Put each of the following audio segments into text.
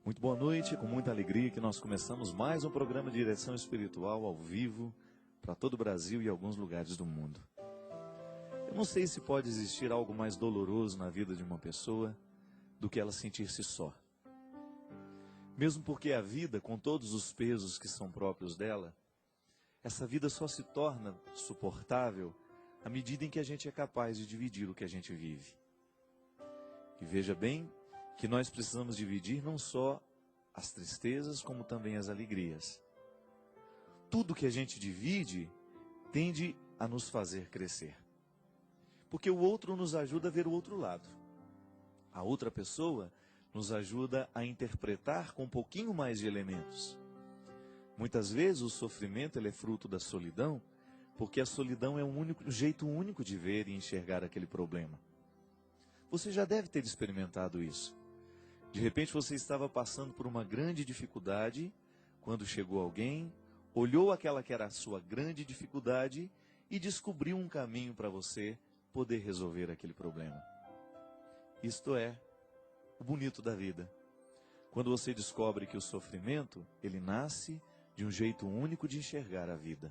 Muito boa noite, com muita alegria que nós começamos mais um programa de direção espiritual ao vivo para todo o Brasil e alguns lugares do mundo. Eu não sei se pode existir algo mais doloroso na vida de uma pessoa do que ela sentir-se só. Mesmo porque a vida, com todos os pesos que são próprios dela, essa vida só se torna suportável à medida em que a gente é capaz de dividir o que a gente vive. E veja bem que nós precisamos dividir não só as tristezas, como também as alegrias. Tudo que a gente divide tende a nos fazer crescer. Porque o outro nos ajuda a ver o outro lado. A outra pessoa nos ajuda a interpretar com um pouquinho mais de elementos. Muitas vezes o sofrimento ele é fruto da solidão, porque a solidão é um jeito único de ver e enxergar aquele problema. Você já deve ter experimentado isso. De repente você estava passando por uma grande dificuldade, quando chegou alguém, olhou aquela que era a sua grande dificuldade e descobriu um caminho para você poder resolver aquele problema. Isto é o bonito da vida. Quando você descobre que o sofrimento, ele nasce de um jeito único de enxergar a vida.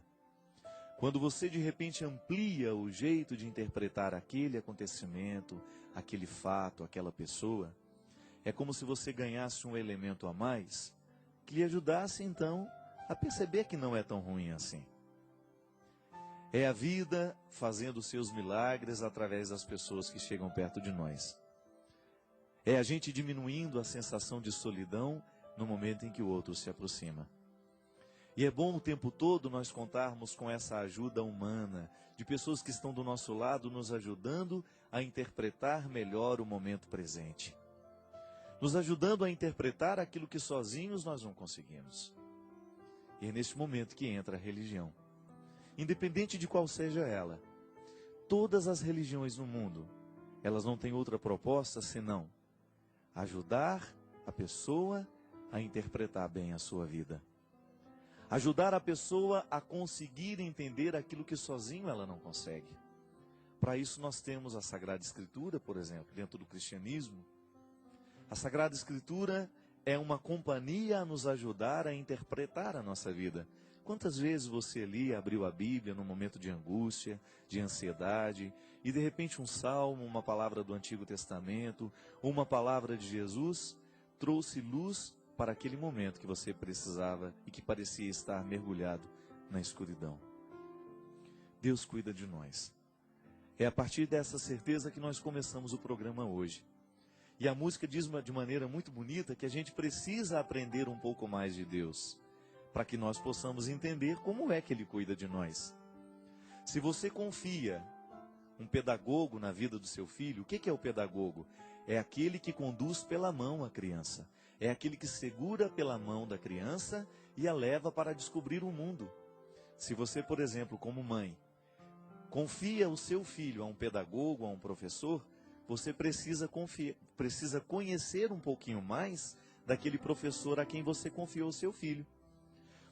Quando você de repente amplia o jeito de interpretar aquele acontecimento, aquele fato, aquela pessoa, é como se você ganhasse um elemento a mais que lhe ajudasse então a perceber que não é tão ruim assim. É a vida fazendo seus milagres através das pessoas que chegam perto de nós. É a gente diminuindo a sensação de solidão no momento em que o outro se aproxima. E é bom o tempo todo nós contarmos com essa ajuda humana, de pessoas que estão do nosso lado nos ajudando a interpretar melhor o momento presente. Nos ajudando a interpretar aquilo que sozinhos nós não conseguimos. E é neste momento que entra a religião. Independente de qual seja ela, todas as religiões no mundo, elas não têm outra proposta senão ajudar a pessoa a interpretar bem a sua vida. Ajudar a pessoa a conseguir entender aquilo que sozinho ela não consegue. Para isso nós temos a Sagrada Escritura, por exemplo, dentro do cristianismo. A Sagrada Escritura é uma companhia a nos ajudar a interpretar a nossa vida. Quantas vezes você ali abriu a Bíblia num momento de angústia, de ansiedade, e de repente um salmo, uma palavra do Antigo Testamento, uma palavra de Jesus, trouxe luz para aquele momento que você precisava e que parecia estar mergulhado na escuridão. Deus cuida de nós. É a partir dessa certeza que nós começamos o programa hoje. E a música diz de maneira muito bonita que a gente precisa aprender um pouco mais de Deus, para que nós possamos entender como é que Ele cuida de nós. Se você confia um pedagogo na vida do seu filho, o que é o pedagogo? É aquele que conduz pela mão a criança. É aquele que segura pela mão da criança e a leva para descobrir o mundo. Se você, por exemplo, como mãe, confia o seu filho a um pedagogo, a um professor, você precisa conhecer um pouquinho mais daquele professor a quem você confiou o seu filho.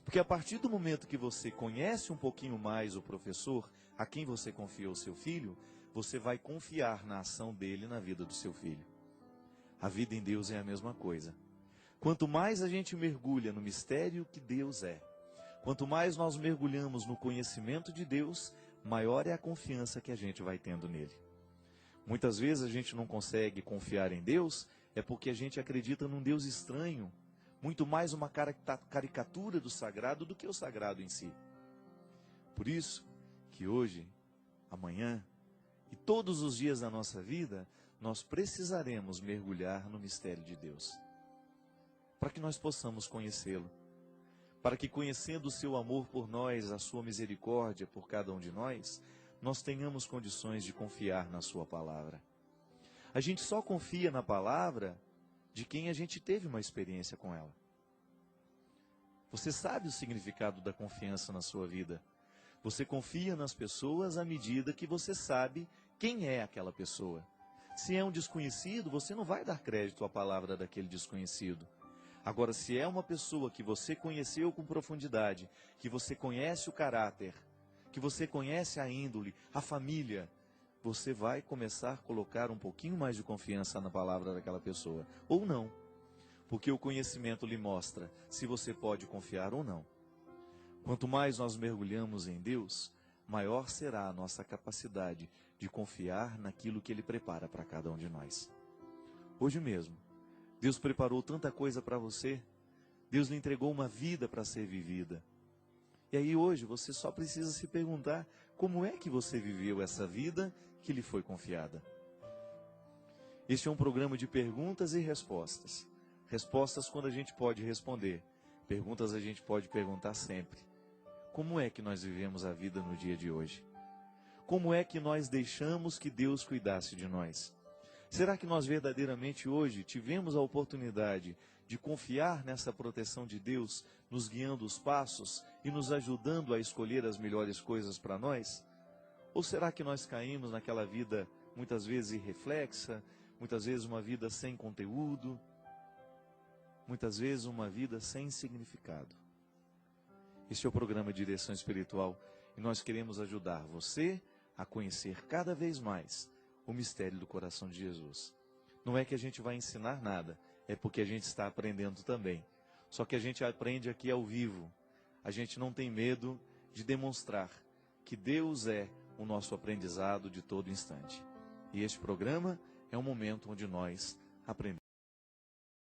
Porque a partir do momento que você conhece um pouquinho mais o professor a quem você confiou o seu filho, você vai confiar na ação dele na vida do seu filho. A vida em Deus é a mesma coisa. Quanto mais a gente mergulha no mistério que Deus é, quanto mais nós mergulhamos no conhecimento de Deus, maior é a confiança que a gente vai tendo nele. Muitas vezes a gente não consegue confiar em Deus, é porque a gente acredita num Deus estranho, muito mais uma caricatura do sagrado do que o sagrado em si. Por isso que hoje, amanhã e todos os dias da nossa vida, nós precisaremos mergulhar no mistério de Deus, para que nós possamos conhecê-lo, para que conhecendo o seu amor por nós, a sua misericórdia por cada um de nós tenhamos condições de confiar na sua palavra. A gente só confia na palavra de quem a gente teve uma experiência com ela. Você sabe o significado da confiança na sua vida. Você confia nas pessoas à medida que você sabe quem é aquela pessoa. Se é um desconhecido, você não vai dar crédito à palavra daquele desconhecido. Agora, se é uma pessoa que você conheceu com profundidade, que você conhece o caráter, que você conhece a índole, a família, você vai começar a colocar um pouquinho mais de confiança na palavra daquela pessoa. Ou não. porque o conhecimento lhe mostra se você pode confiar ou não. Quanto mais nós mergulhamos em Deus, maior será a nossa capacidade de confiar naquilo que Ele prepara para cada um de nós. Hoje mesmo, Deus preparou tanta coisa para você, Deus lhe entregou uma vida para ser vivida. E aí hoje você só precisa se perguntar como é que você viveu essa vida que lhe foi confiada. Este é um programa de perguntas e respostas. Respostas quando a gente pode responder, perguntas a gente pode perguntar sempre. Como é que nós vivemos a vida no dia de hoje? Como é que nós deixamos que Deus cuidasse de nós? Será que nós verdadeiramente hoje tivemos a oportunidade de confiar nessa proteção de Deus, nos guiando os passos e nos ajudando a escolher as melhores coisas para nós? Ou será que nós caímos naquela vida muitas vezes irreflexa, muitas vezes uma vida sem conteúdo, muitas vezes uma vida sem significado? Este é o programa Direção Espiritual e nós queremos ajudar você a conhecer cada vez mais o mistério do coração de Jesus. Não é que a gente vai ensinar nada, é porque a gente está aprendendo também. Só que a gente aprende aqui ao vivo. A gente não tem medo de demonstrar que Deus é o nosso aprendizado de todo instante. E este programa é um momento onde nós aprendemos.